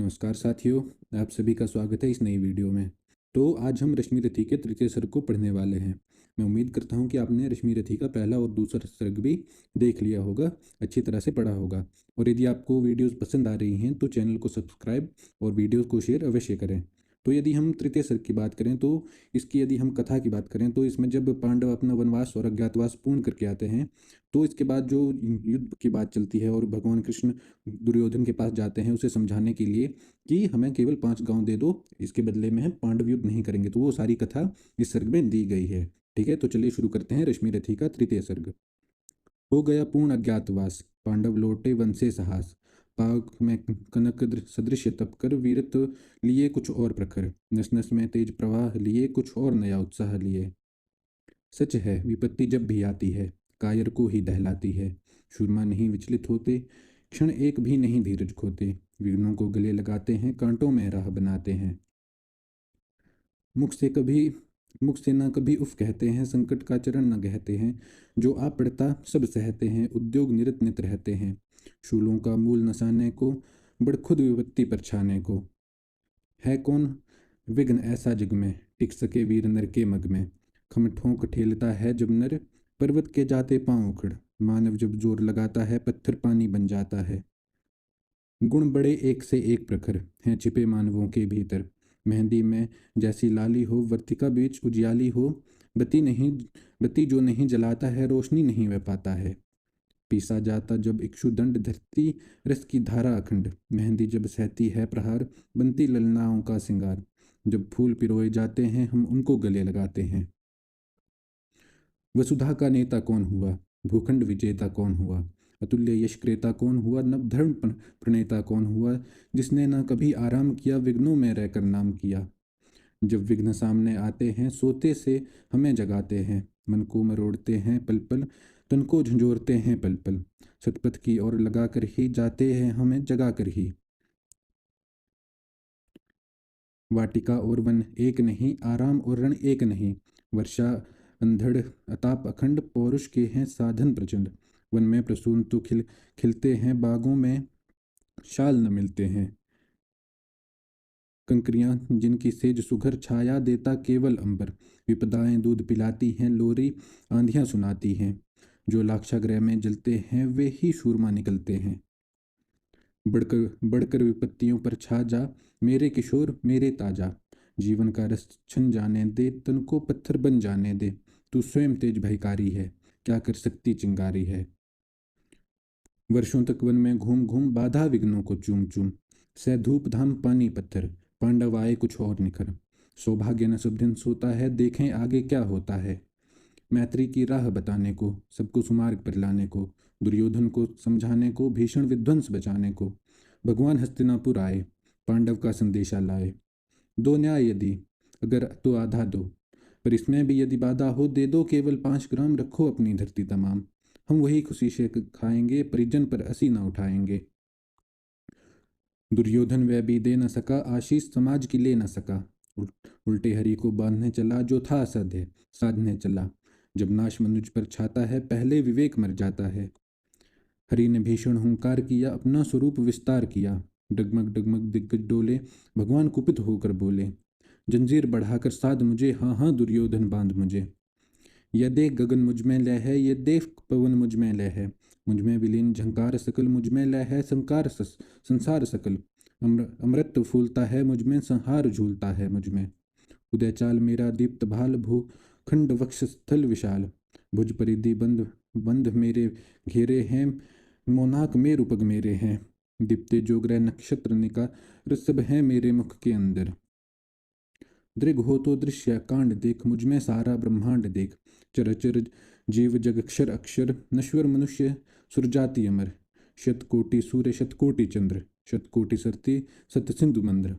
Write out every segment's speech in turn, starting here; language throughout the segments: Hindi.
नमस्कार साथियों, आप सभी का स्वागत है इस नई वीडियो में। तो आज हम रश्मि रथी के तृतीय सर्ग को पढ़ने वाले हैं। मैं उम्मीद करता हूँ कि आपने रश्मि रथी का पहला और दूसरा सर्ग भी देख लिया होगा, अच्छी तरह से पढ़ा होगा। और यदि आपको वीडियोस पसंद आ रही हैं तो चैनल को सब्सक्राइब और वीडियोस को शेयर अवश्य करें। तो यदि हम तृतीय सर्ग की बात करें तो इसकी यदि हम कथा की बात करें तो इसमें जब पांडव अपना वनवास और अज्ञातवास पूर्ण करके आते हैं तो इसके बाद जो युद्ध की बात चलती है और भगवान कृष्ण दुर्योधन के पास जाते हैं उसे समझाने के लिए कि हमें केवल 5 गांव दे दो, इसके बदले में हम पांडव युद्ध नहीं करेंगे। तो वो सारी कथा इस सर्ग में दी गई है। ठीक है, तो चलिए शुरू करते हैं रश्मि रथी का तृतीय सर्ग। हो गया पूर्ण अज्ञातवास, पांडव लौटे वन से साहस। पाग में कनक सदृश तप कर वीरत लिए कुछ और प्रखर। नस नस में तेज प्रवाह लिए कुछ और नया उत्साह लिए। सच है विपत्ति जब भी आती है कायर को ही दहलाती है। शूरमा नहीं विचलित होते, क्षण एक भी नहीं धीरज खोते। विघ्नों को गले लगाते हैं, कांटों में राह बनाते हैं। मुख से कभी मुख से न कभी उफ कहते हैं, संकट का चरण न गहते हैं। जो आ पड़ता सब सहते हैं, उद्योग निरत नित रहते हैं। शूलों का मूल नसाने को, बड़ खुद विपत्ति पर छाने को। है कौन विघ्न ऐसा जग में, टिक सके वीर नर के मग में। खम ठोंक ठेलता है जब नर, पर्वत के जाते पांव उखड़। मानव जब जोर लगाता है, पत्थर पानी बन जाता है। गुण बड़े एक से एक प्रखर हैं छिपे मानवों के भीतर। मेहंदी में जैसी लाली हो, वर्तिका बीच उजियाली हो। बत्ती नहीं बत्ती जो नहीं जलाता है, रोशनी नहीं वह पाता है। पीसा जाता जब इक्षु दंड, धरती रस की धारा अखंड। मेहंदी जब सहती है प्रहार, बनती ललनाओं का सिंगार। जब फूल पिरोए जाते हैं, हम उनको गले लगाते हैं। वसुधा का नेता कौन हुआ, भूखंड विजेता कौन हुआ। अतुल्य यश क्रेता कौन हुआ, नवधर्म प्रणेता कौन हुआ। जिसने न कभी आराम किया, विघ्नों में रहकर नाम किया। जब विघ्न सामने आते हैं, सोते से हमें जगाते हैं। मन को मरोड़ते हैं पल पल, तन को झंझोरते हैं पल पल। सतपथ की ओर लगा कर ही जाते हैं, हमें जगा कर ही। वाटिका और वन एक नहीं, आराम और रण एक नहीं। वर्षा अंधड़ अताप अखंड, पौरुष के हैं साधन प्रचंड। वन में प्रसून तो खिलते हैं, बागों में शाल न मिलते हैं। कंकरियां जिनकी सेज सुघर, छाया देता केवल अंबर। विपदाएं दूध पिलाती हैं, लोरी आंधियां सुनाती हैं। जो लाक्षागृह में जलते हैं, वे ही शूरमा निकलते हैं। बढ़कर बढ़कर विपत्तियों पर छा जा, मेरे किशोर मेरे ताजा। जीवन का रस छन जाने दे, तन को पत्थर बन जाने दे। तू स्वयं तेज भयकारी है, क्या कर सकती चिंगारी है। वर्षों तक वन में घूम घूम, बाधा विघ्नों को चूम चूम। सह धूप धाम पानी पत्थर, पांडव आए कुछ और निखर। सौभाग्य न सब दिन सोता है, देखें आगे क्या होता है। मैत्री की राह बताने को, सबको सुमार्ग पर लाने को। दुर्योधन को समझाने को, भीषण विध्वंस बचाने को। भगवान हस्तिनापुर आए, पांडव का संदेशा लाए। दो न्याय यदि अगर तो आधा दो, पर इसमें भी यदि बाधा हो, दे दो केवल 5 ग्राम। रखो अपनी धरती तमाम, हम वही खुशी से खाएंगे, परिजन पर असी न उठाएंगे। दुर्योधन वह भी दे न सका, आशीष समाज की ले न सका। उल्टे हरि को बांधने चला, जो था असध्य साधने चला। जब नाश मनुज पर छाता है, पहले विवेक मर जाता है। हरि ने भीषण हुंकार किया, अपना स्वरूप विस्तार किया। डगमग डगमग दिग्गज डोले, भगवान कुपित होकर बोले। जंजीर बढ़ाकर साध मुझे, हाँ हाँ दुर्योधन बांध मुझे। यह देख गगन मुझ में लय है, यह देख पवन मुझ में लय है। मुझ में विलीन झंकार सकल, मुझ में लय है संकार संसार सकल। अमृत फूलता है मुझ में, संहार झूलता है मुझ में। उदय चाल मेरा दीप्त भाल, भू खंड वक्ष स्थल विशाल। भुज परिधि बंद बंध मेरे घेरे हैं, मोनाक में रूपग मेरे हैं। दीप्ते जो ग्रह नक्षत्र निका, ऋषभ है मेरे मुख के अंदर। दृग हो तो दृश्य कांड देख, मुझ में सारा ब्रह्मांड देख। चर जीव जग अक्षर अक्षर, नश्वर मनुष्य सुरजाति अमर। शतकोटि सूर्य शतकोटि चंद्र, शतकोटि सरती सत सिंधु मंद्र।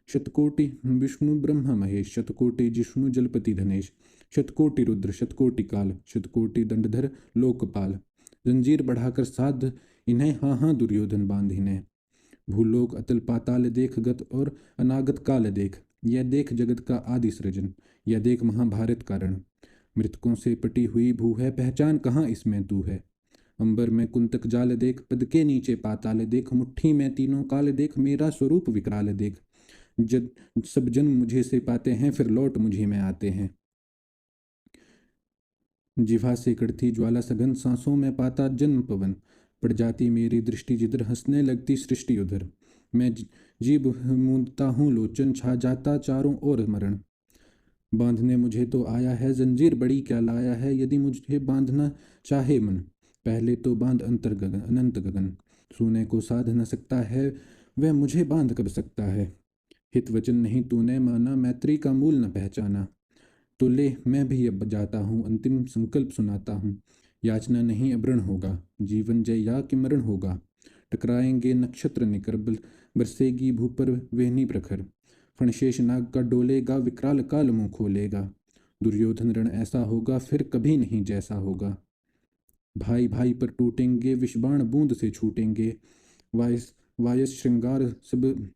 शतकोटि विष्णु ब्रह्म महेश, शतकोटि जिष्णु जलपति धनेश। शतकोटि रुद्र शतकोटि काल, शतकोटि दंडधर लोकपाल। जंजीर बढ़ाकर साध इन्हें, हाँ हाँ दुर्योधन बांध इन्हें। भूलोक अतल पाताल देख, गत और अनागत काल देख। यह देख जगत का आदि सृजन, यह देख महाभारत का रण। मृतकों से पटी हुई भू है, पहचान कहाँ इसमें तू है। अंबर में कुंतक जाल देख, पद के नीचे पाताल देख, मुट्ठी में तीनों काल देख, मेरा स्वरूप विकराल देख। जब सब जन मुझे से पाते हैं, फिर लौट मुझे में आते हैं। जिह्वा से कड़ती ज्वाला सघन, सांसों में पाता जन्म पवन। पड़ जाती मेरी दृष्टि जिधर, हंसने लगती सृष्टि उधर। मैं जीभ मूंदता हूँ, लोचन छा जाता चारों ओर मरण। बांधने मुझे तो आया है, जंजीर बड़ी क्या लाया है। यदि मुझे बांधना चाहे मन, पहले तो बांध अंतर गगन अनंत गगन। सोने को साध न सकता है, वह मुझे बांध कब सकता है। हित वचन नहीं तूने माना, मैत्री का मूल न पहचाना। तो ले मैं भी अब जाता हूँ, अंतिम संकल्प सुनाता हूँ। याचना नहीं अवरण होगा, जीवन जय या कि मरण होगा। टकराएंगे नक्षत्र निकर, बरसेगी भू पर वेहनी प्रखर। फणशेष नाग का डोलेगा, विकराल काल मुंह खोलेगा। दुर्योधन रण ऐसा होगा, फिर कभी नहीं जैसा होगा। भाई भाई पर टूटेंगे, विषबाण बूंद से छूटेंगे। वायस वायस श्रृंगार सब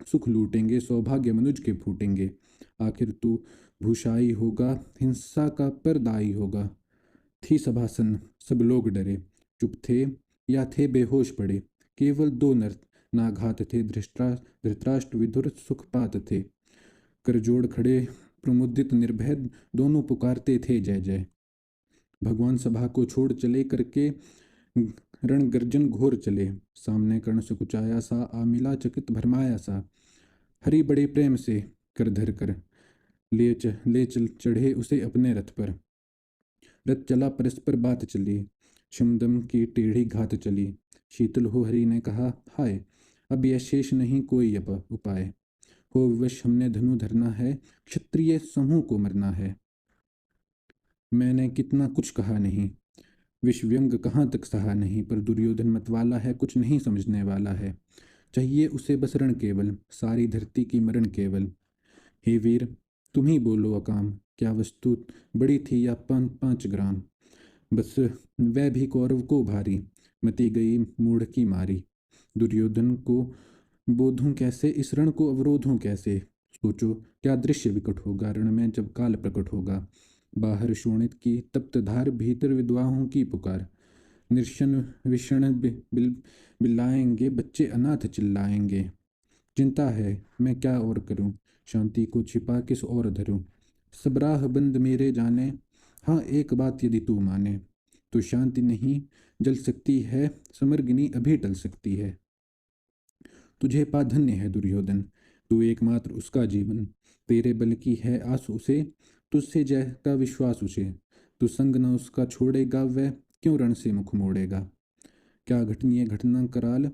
सुख लूटेंगे, सौभाग्य मनुज के फूटेंगे। आखिर तू भूषाई होगा, हिंसा का परदाई होगा। थी सभासन, सब लोग डरे, चुप थे या थे बेहोश पड़े। केवल दो नर नाघात थे, धृतराष्ट्र विदुर सुखपात थे। करजोड़ खड़े प्रमुदित निर्भय, दोनों पुकारते थे जय जय। भगवान सभा को छोड़ चले, करके रण गर्जन घोर चले। सामने कर्ण से कुचाया सा, आ मिला चकित भरमाया सा। हरि बड़े प्रेम से कर धर कर, ले चल चढ़े उसे अपने रथ पर। रथ चला परस्पर बात चली, शमदम की टेढ़ी घात चली। शीतल हो हरि ने कहा, हाय अब यह शेष नहीं कोई उपाय। हो विवश हमने धनु धरना है, क्षत्रिय समूह को मरना है। मैंने कितना कुछ कहा नहीं, विषव्यंग कहाँ तक सहा नहीं। पर दुर्योधन मतवाला है, कुछ नहीं समझने वाला है। चाहिए उसे बस रण केवल, सारी धरती की मरण केवल। हे वीर तुम ही बोलो अकाम, क्या वस्तु बड़ी थी या 5 ग्राम। बस वह भी कौरव को भारी, मती गई मूढ़ की मारी। दुर्योधन को बोधूं कैसे, इस रण को अवरोधूं कैसे। सोचो क्या दृश्य विकट होगा, रण में जब काल प्रकट होगा। बाहर शोणित की तप्त धार, भीतर विधवाओं की पुकार। निर्शन विषण बिल्लाएंगे, बच्चे अनाथ चिल्लाएंगे। चिंता है मैं क्या और करूं, शांति को छिपा किस और धरूं। सब राह बंद मेरे जाने, हाँ एक बात यदि तू माने। तो शांति नहीं जल सकती है, समरगिनी अभी टल सकती है। तुझे पा धन्य है दुर्योधन, तू एकमात्र उसका जीवन। तेरे बल की है आस उसे, तुझसे जय का विश्वास उसे। तू संग न उसका छोड़ेगा, वह क्यों रण से मुख मोड़ेगा। क्या घटनीय घटना कराल,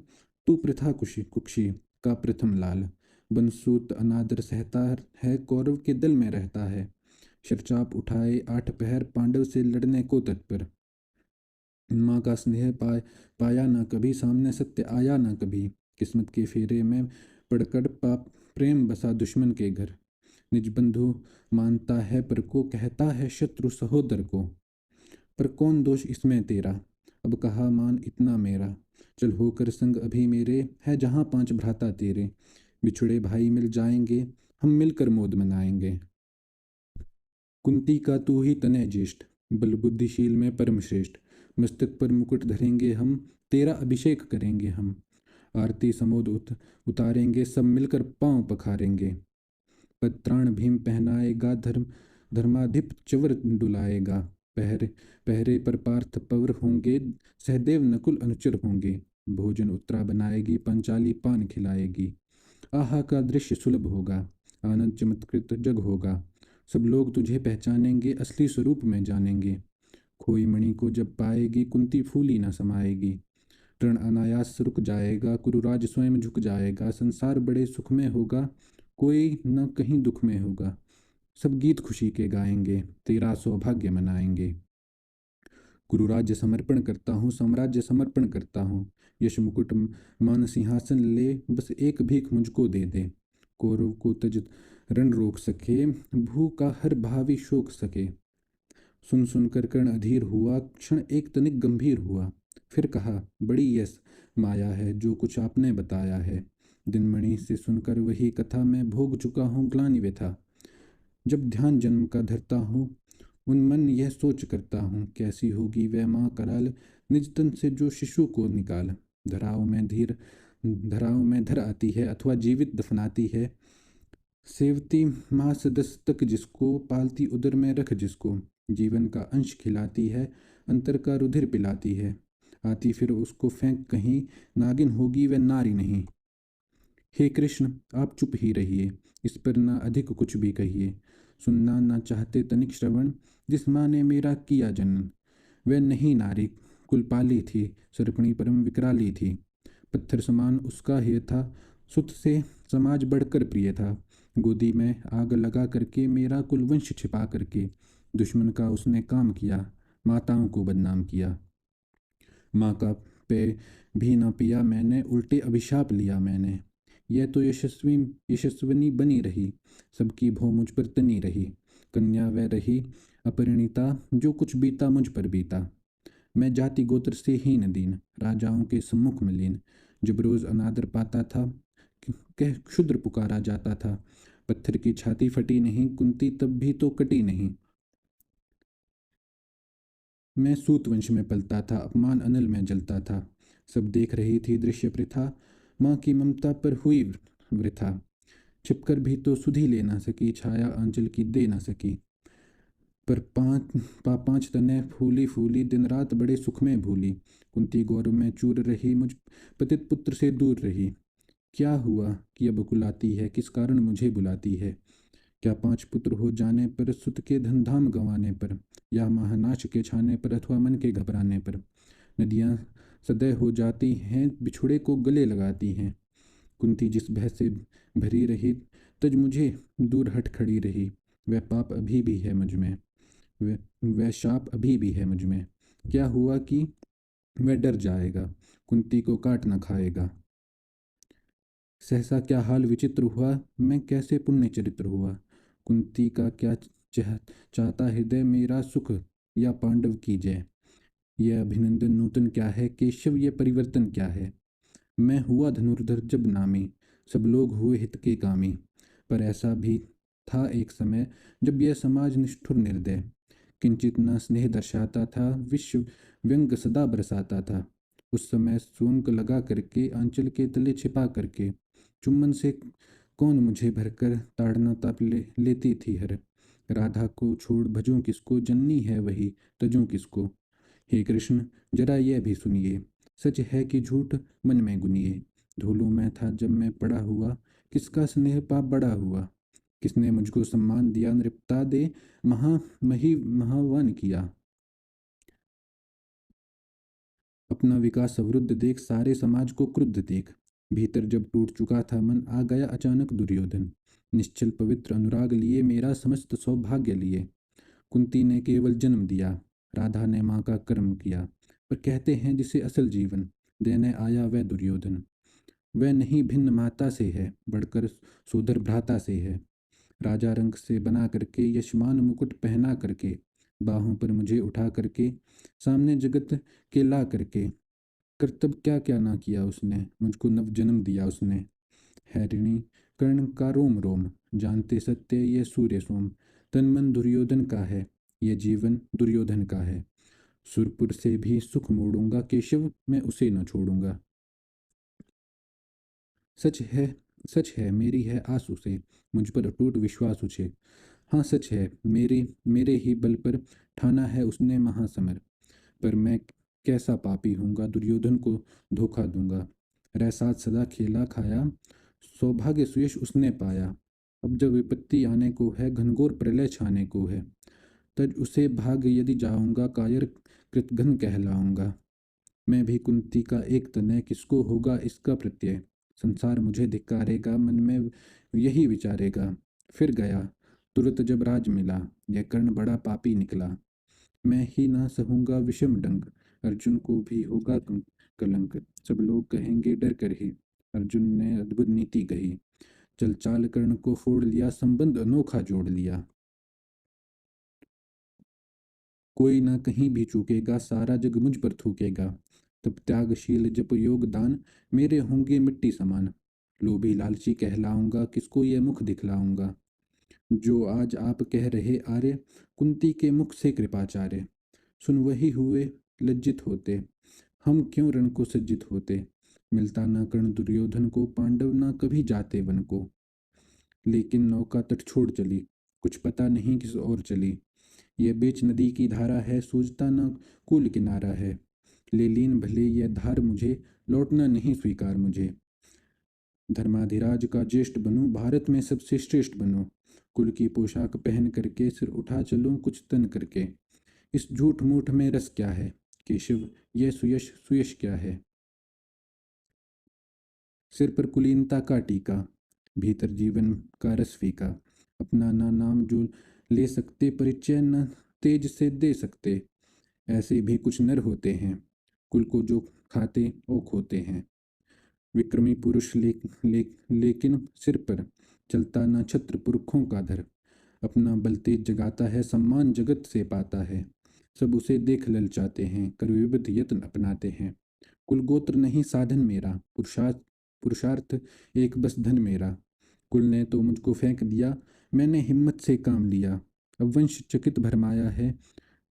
तू प्रथा कुशी कुक्षी का प्रथम लाल। बनसूत अनादर सहता है, कौरव के दल में रहता है। शरचाप उठाए 8 पहर, पांडव से लड़ने को तत्पर। माँ का स्नेह पाया ना कभी, सामने सत्य आया ना कभी। किस्मत के फेरे में पड़कर पाप प्रेम बसा दुश्मन के घर। निज बंधु मानता है पर को, कहता है शत्रु सहोदर को। पर कौन दोष इसमें तेरा, अब कहा मान इतना मेरा। चल होकर संग अभी मेरे, है जहाँ 5 भ्राता तेरे। बिछुड़े भाई मिल जाएंगे, हम मिलकर मोद मनाएंगे। कुंती का तू ही तनय ज्येष्ठ, बल बुद्धिशील में परम श्रेष्ठ। मस्तक पर मुकुट धरेंगे हम, तेरा अभिषेक करेंगे हम। आरती समोद उतारेंगे, सब मिलकर पांव पखारेंगे। पत्राण भीम पहनाएगा, धर्माधिप चवर डुलाएगा। पहरे पर पार्थ पवर होंगे, सहदेव नकुल अनुचर होंगे। भोजन उत्तरा बनाएगी, पंचाली पान खिलाएगी। आहा का दृश्य सुलभ होगा, आनंद चमत्कृत जग होगा। सब लोग तुझे पहचानेंगे, असली स्वरूप में जानेंगे। खोई मणि को जब पाएगी, कुंती फूली न समाएगी। रण अनायास रुक जाएगा, कुरुराज स्वयं झुक जाएगा। संसार बड़े सुख में होगा, कोई न कहीं दुख में होगा। सब गीत खुशी के गाएंगे, तेरा सौभाग्य मनाएंगे। गुरुराज्य समर्पण करता हूँ, साम्राज्य समर्पण करता हूँ। यश मुकुट मान सिंहासन ले, बस एक भीख मुझको दे दे। कौरव को तज रण रोक सके, भू का हर भावी शोक सके। सुन सुनकर कर्ण अधीर हुआ, क्षण एक तनिक गंभीर हुआ। फिर कहा, बड़ी यस माया है जो कुछ आपने बताया है। दिनमणि से सुनकर वही कथा, मैं भोग चुका हूँ ग्लानि व्यथा। जब ध्यान जन्म का धरता हूँ, उन मन यह सोच करता हूँ, कैसी होगी वह माँ कराल। निज तन से जो शिशु को निकाल, धराओं में धर आती है अथवा जीवित दफनाती है। सेवती मास दस तक जिसको, पालती उदर में रख जिसको, जीवन का अंश खिलाती है, अंतर का रुधिर पिलाती है। आती फिर उसको फेंक कहीं, नागिन होगी वह नारी नहीं। हे कृष्ण, आप चुप ही रहिए, इस पर ना अधिक कुछ भी कहिए। सुनना ना चाहते तनिक श्रवण, जिस माँ ने मेरा किया जनन। वह नहीं नारी कुलपाली थी, सर्पणी परम विकराली थी। पत्थर समान उसका हेय था, सुत से समाज बढ़कर प्रिय था। गोदी में आग लगा करके मेरा कुलवंश छिपा करके, दुश्मन का उसने काम किया, माताओं को बदनाम किया। माँ का पे भी न पिया मैंने, उल्टे अभिशाप लिया मैंने। यह तो यशस्विनी बनी रही, सबकी भौ मुझ पर तनी रही। कन्या वह रही अपरिणीता, जो कुछ बीता मुझ पर बीता। मैं जाति गोत्र से हीन दीन, राजाओं के सम्मुख में लीन। जब रोज अनादर पाता था, कह क्षुद्र पुकारा जाता था। पत्थर की छाती फटी नहीं, कुंती तब भी तो कटी नहीं। मैं सूत वंश में पलता था, अपमान अनल में जलता था। सब देख रही थी दृश्य प्रथा, माँ की ममता पर हुई वृथा। छिपकर भी तो सुधि ले ना सकी, छाया आंचल की दे ना सकी। पर पांच तने फूली फूली, दिन रात बड़े सुख में भूली। कुंती गौरव में चूर रही, मुझ पतित पुत्र से दूर रही। क्या हुआ कि अब बुलाती है, किस कारण मुझे बुलाती है? क्या 5 पुत्र हो जाने पर, सुत के धन धाम गंवाने पर, या महानाश के छाने पर, अथवा मन के घबराने पर? नदियाँ सदै हो जाती हैं, बिछुड़े को गले लगाती हैं। कुंती जिस भय से भरी रही, तज मुझे दूर हट खड़ी रही। वह पाप अभी भी है मुझ में, वह वह शाप अभी भी है मुझ में। क्या हुआ कि वह डर जाएगा, कुंती को काट न खाएगा। सहसा क्या हाल विचित्र हुआ, मैं कैसे पुण्य चरित्र हुआ। कुंती का क्या चाहता हृदय, मेरा सुख या पांडव की जय। यह अभिनंदन नूतन क्या है केशव, यह परिवर्तन क्या है। मैं हुआ धनुर्धर जब नामी, सब लोग हुए हित के कामी। पर ऐसा भी था एक समय, जब यह समाज निष्ठुर निर्दय, किंचित न स्नेह दर्शाता था, विश्व व्यंग सदा बरसाता था। उस समय सूंक लगा करके, आंचल के तले छिपा करके, चुम्बन से कौन मुझे भरकर ताड़ना ताप लेती थी हर। राधा को छोड़ भजूं किसको, जननी है वही तजूं किसको। हे कृष्ण, जरा यह भी सुनिए, सच है कि झूठ मन में गुनिए। धूलों में था जब मैं पड़ा हुआ, किसका स्नेह पाप बड़ा हुआ। किसने मुझको सम्मान दिया, नृपता दे महावान किया। अपना विकास अवरुद्ध देख, सारे समाज को क्रुद्ध देख। भीतर जब टूट चुका था मन, आ गया अचानक दुर्योधन। निश्चल पवित्र अनुराग लिए, मेरा समस्त सौभाग्य लिए। कुंती ने केवल जन्म दिया, राधा ने माँ का कर्म किया। पर कहते हैं जिसे असल जीवन देने आया वह दुर्योधन। वह नहीं भिन्न माता से है, बढ़कर सोदर भ्राता से है। राजा रंग से बना करके, यशमान मुकुट पहना करके, बाहों पर मुझे उठा करके, सामने जगत के ला करके। कर्तव्य क्या क्या ना किया उसने, मुझको नव जन्म दिया उसने। हैरिणी कर्ण का रोम रोम, जानते सत्य ये सूर्य सोम। तन मन दुर्योधन का है, ये जीवन दुर्योधन का है। सुरपुर से भी सुख मोड़ूंगा, केशव मैं उसे न छोड़ूंगा। सच है, सच है मेरी है आस उसे, मुझ पर अटूट विश्वास उसे। हाँ सच है, मेरे ही बल पर ठाना है उसने महासमर। पर मैं कैसा पापी हूँगा, दुर्योधन को धोखा दूंगा। रैसात सदा खेला खाया, सौभाग्य सुयश उसने पाया। अब जब विपत्ति आने को है, घनघोर प्रलय छाने को है, तज उसे भाग यदि जाऊंगा, कायर कृतघ्न कहलाऊंगा। मैं भी कुंती का एक तनय, किसको होगा इसका प्रत्यय। संसार मुझे धिक्कारेगा, मन में यही विचारेगा। फिर गया तुरंत जब राज मिला, यह कर्ण बड़ा पापी निकला। मैं ही ना सहूंगा विषम डंक, अर्जुन को भी होगा कलंक। सब लोग कहेंगे डर कर ही, अर्जुन ने अद्भुत नीति कही। चल चाल कर्ण को फोड़ लिया, संबंध अनोखा जोड़ लिया। कोई ना कहीं भी चूकेगा, सारा जग मुझ पर थूकेगा। तब त्यागशील जप योग दान, मेरे होंगे मिट्टी समान। लोभी लालची कहलाऊंगा, किसको ये मुख दिखलाऊंगा। जो आज आप कह रहे आर्य, कुंती के मुख से कृपाचार्य। सुन वही हुए लज्जित होते, हम क्यों रण को सज्जित होते। मिलता ना कर्ण दुर्योधन को, पांडव ना कभी जाते वन को। लेकिन नौका तट छोड़ चली, कुछ पता नहीं किस ओर चली। ये बीच नदी की धारा है, सूझता न कूल किनारा है। ले लीन भले ये धार मुझे, लौटना नहीं स्वीकार मुझे। धर्माधिराज का ज्येष्ठ बनूं, भारत में सबसे श्रेष्ठ बनूं। कुल की पोशाक पहन करके सिर उठा चलूं कुछ तन करके। इस झूठ मूठ में रस क्या है, केशव यह सुयश सुयश क्या है। सिर पर कुलीनता का टीका, भीतर जीवन का रस फीका। अपना ना नाम जो ले सकते, परिचय न तेज से दे सकते। ऐसे भी कुछ नर होते हैं, कुल को जो खाते वो खोते हैं। विक्रमी पुरुष लेकिन सिर पर चलता न छत्र पुरखों का धर। अपना बल तेज जगाता है, सम्मान जगत से पाता है। सब उसे देख ललचाते हैं, कर विविध यत्न अपनाते हैं। कुल गोत्र नहीं साधन मेरा, पुरुषार्थ पुरुषार्थ एक बस धन मेरा। कुल ने तो मुझको फेंक दिया, मैंने हिम्मत से काम लिया। अब वंश चकित भरमाया है,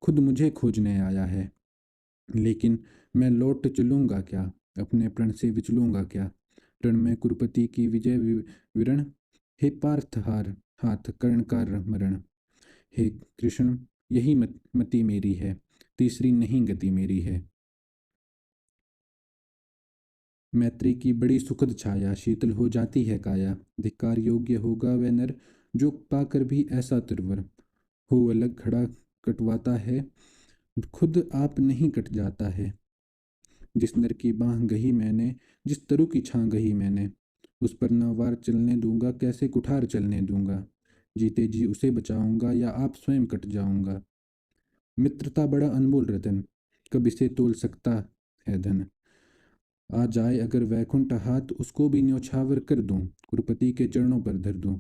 खुद मुझे खोजने आया है। लेकिन मैं लौट चलूंगा क्या, अपने प्रण से विचलूंगा क्या। रण में कुरुपति की विजय विरण, हे पार्थ हार हाथ कर्ण का मरण। हे कृष्ण यही मति मेरी है, तीसरी नहीं गति मेरी है। मैत्री की बड़ी सुखद छाया, शीतल हो जाती है काया। धिक्कार योग्य होगा वह नर, जो पाकर भी ऐसा तुरवर हो। अलग खड़ा कटवाता है, खुद आप नहीं कट जाता है। जिस नर की बाह गही मैंने, जिस तरु की छां गही मैंने, उस पर न वार चलने दूंगा, कैसे कुठार चलने दूंगा। जीते जी उसे बचाऊंगा, या आप स्वयं कट जाऊंगा। मित्रता बड़ा अनमोल रतन, कब इसे तोल सकता है धन। आ जाए अगर वैकुंठ हाथ, उसको भी न्योछावर कर दूं, कुरुपति के चरणों पर धर दूं।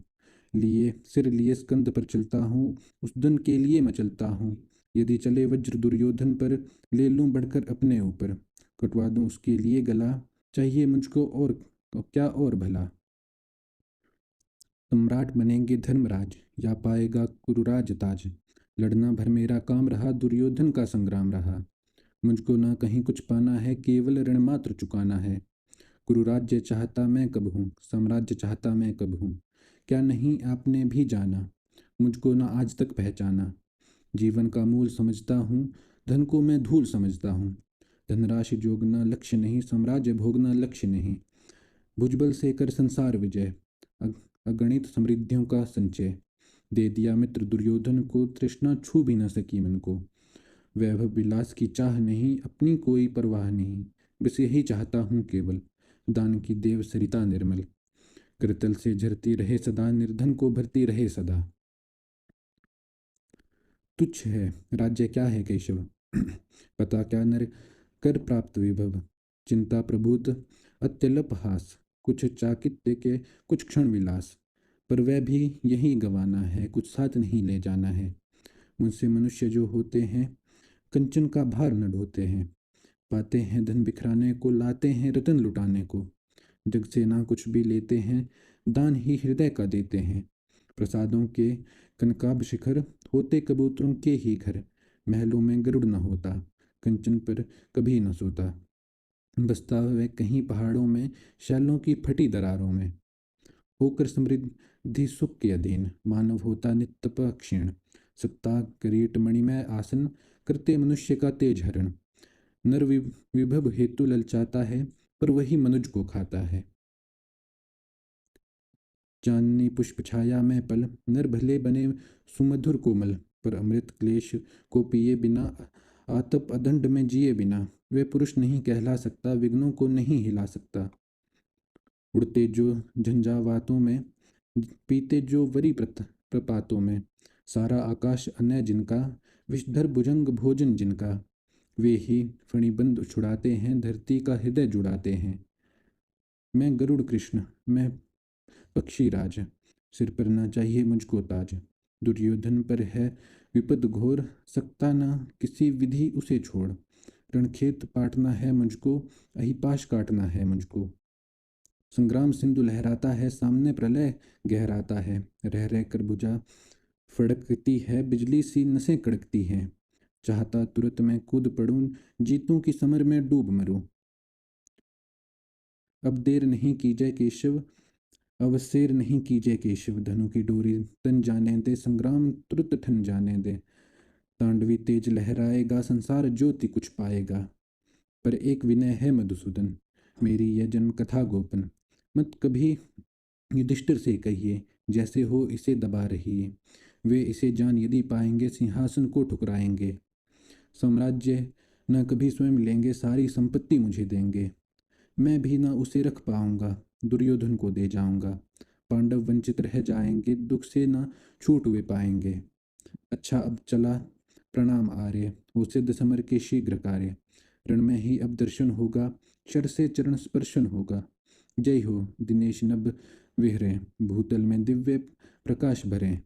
लिए सिर लिए स्कंद पर चलता हूँ, उस धन के लिए मैं चलता हूँ। यदि चले वज्र दुर्योधन पर, ले लूं बढ़कर अपने ऊपर। कटवा दूं उसके लिए गला, चाहिए मुझको और क्या और भला। सम्राट बनेंगे धर्मराज, या पाएगा कुरुराज ताज। लड़ना भर मेरा काम रहा, दुर्योधन का संग्राम रहा। मुझको ना कहीं कुछ पाना है, केवल ऋण मात्र चुकाना है। गुरुराज्य चाहता मैं कब हूँ, साम्राज्य चाहता मैं कब हूँ। क्या नहीं आपने भी जाना, मुझको ना आज तक पहचाना। जीवन का मूल समझता हूँ, धन को मैं धूल समझता हूँ। धनराशि जोगना लक्ष्य नहीं, साम्राज्य भोगना लक्ष्य नहीं। भुजबल से कर संसार विजय, अगणित समृद्धियों का संचय। दे दिया मित्र दुर्योधन को, तृष्णा छू भी न सकी मन को। वैभव विलास की चाह नहीं, अपनी कोई परवाह नहीं। बस यही चाहता हूँ केवल, दान की देव सरिता निर्मल। करतल से झरती रहे सदा, निर्धन को भरती रहे सदा। तुच्छ है राज्य क्या है केशव, पता क्या नर कर प्राप्त विभव। चिंता प्रभुत अत्यल्प हास, कुछ चाकित्य के कुछ क्षण विलास। पर वह भी यही गवाना है, कुछ साथ नहीं ले जाना है। मुझसे मनुष्य जो होते हैं, कंचन का भार न ढोते हैं। पाते हैं धन बिखराने को, लाते हैं रतन लुटाने को। जग से ना कुछ भी लेते हैं, दान ही हृदय का देते हैं। प्रसादों के कनकाभ शिखर, होते कबूतरों के ही घर। महलों में गरुड़ न होता, कंचन पर कभी न सोता। बसता वह कहीं पहाड़ों में, शैलों की फटी दरारों में। होकर समृद्धि सुख के अधीन, मानव होता नित्य क्षीण। सत्ता किरीट मणिमय आसन, करते मनुष्य का तेज हरण। नर विभव हेतु ललचाता है, पर वही मनुज को खाता है। चांदनी पुष्प छाया में पल, नर भले बने सुमधुर कोमल। पर अमृत क्लेश को पिए बिना, आतप अदंड में जिए बिना। वे पुरुष नहीं कहला सकता, विघ्नों को नहीं हिला सकता। उड़ते जो झंझावातों में, पीते जो वरी प्रपातों में। सारा आकाश अनय जिनका, विषधर भुजंग भोजन जिनका। वे ही फणिबंध छुड़ाते हैं, धरती का हृदय जुड़ाते हैं। मैं गरुड़ कृष्ण, मैं पक्षीराज, सिर पर ना चाहिए मुझको ताज। दुर्योधन पर है विपद घोर, सकता ना किसी विधि उसे छोड़। रणखेत पाटना है मुझको, अहिपाश काटना है मुझको। संग्राम सिंधु लहराता है, सामने प्रलय गहराता है। रह रह कर भुजा फड़कती है, बिजली सी नसें कड़कती हैं। चाहता तुरंत मैं कूद पड़ूं, जीतूं की समर में डूब मरूं। अब देर नहीं कीजिए केशव, अवसेर नहीं कीजिए केशव, धनु की डोरी तन जाने दे, संग्राम तुरत ठन जाने दे। तांडवी तेज लहराएगा, संसार ज्योति कुछ पाएगा। पर एक विनय है मधुसूदन, मेरी यह जन्म कथा गोपन। मत कभी युधिष्ठिर से कहिए, जैसे हो इसे दबा रही है। वे इसे जान यदि पाएंगे, सिंहासन को ठुकराएंगे। साम्राज्य न कभी स्वयं लेंगे, सारी संपत्ति मुझे देंगे। मैं भी न उसे रख पाऊंगा, दुर्योधन को दे जाऊंगा। पांडव वंचित रह जाएंगे, दुख से न छूट वे पाएंगे। अच्छा अब चला, प्रणाम आर्य, हो सिद्ध समर के शीघ्र कार्य। रण में ही अब दर्शन होगा, शर से चरण स्पर्शन होगा। जय हो दिनेश नभ विहरे, भूतल में दिव्य प्रकाश भरे।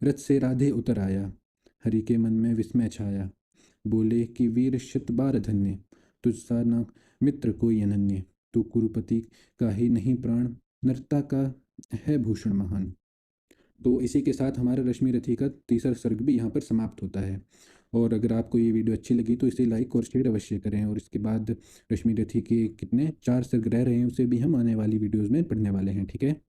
रथ से राधे उतर आया, हरि के मन में विस्मय छाया। बोले कि वीर शत बार धन्य, तुझसा न मित्र कोई अनन्य। तू कुरुपति का ही नहीं प्राण, नरता का है भूषण महान। तो इसी के साथ हमारा रश्मि रथी का तीसरा सर्ग भी यहाँ पर समाप्त होता है। और अगर आपको ये वीडियो अच्छी लगी तो इसे लाइक और शेयर अवश्य करें। और इसके बाद रश्मि रथी के कितने 4 सर्ग रह रहे हैं, उसे भी हम आने वाली वीडियोज़ में पढ़ने वाले हैं। ठीक है।